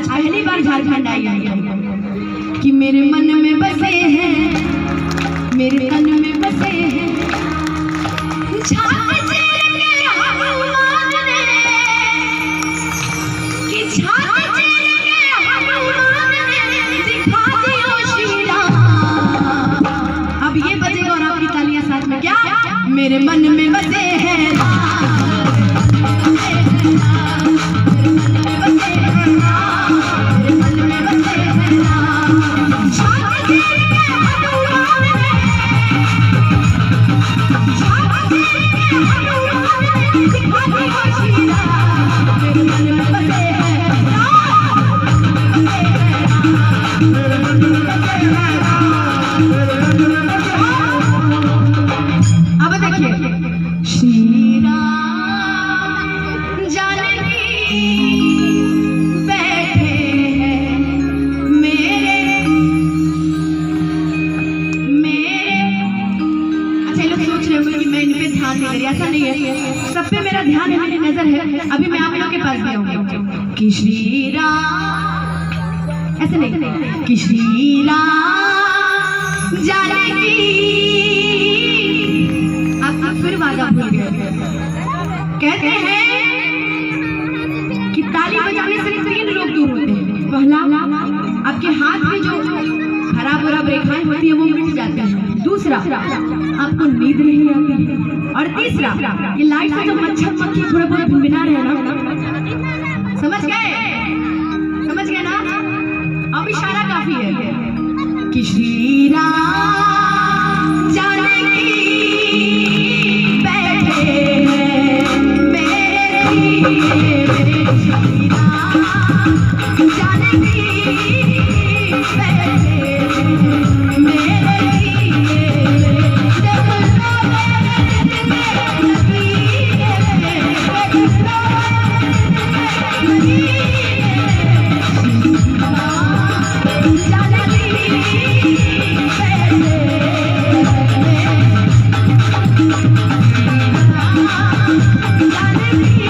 आज पहली बार झारखंड आई कि मेरे मन में बसे हैं, मेरे तन में बसे हैं अब ये बजेगा और आपकी तालियां साथ में क्या मेरे मन में बसे हैं ऐसा नहीं है, सब पे मेरा ध्यान है, मेरी नजर है। अभी मैं आप लोग के पास भी आऊंगी कि श्री राम, ऐसे नहीं कि श्री राम जानकी। आप फिर वादा भूल गए। कहते हैं कि ताली बजाने से 3 रोग दूर होते हैं। पहला, आपके हाथ में जो खराब खराब रेखाएं होती है वो मिट जाती है। दूसरा, आपको नींद नहीं आती है। और तीसरा, ये लाइट से जो मच्छर मक्खी थोड़े बहुत भिनभिना रहे ना, समझ गए ना? अब इशारा काफी है कि श्री राम जानकी बैठे हैं मेरे लिए, श्री राम जानकी बैठे मेरे लिए। Thank you.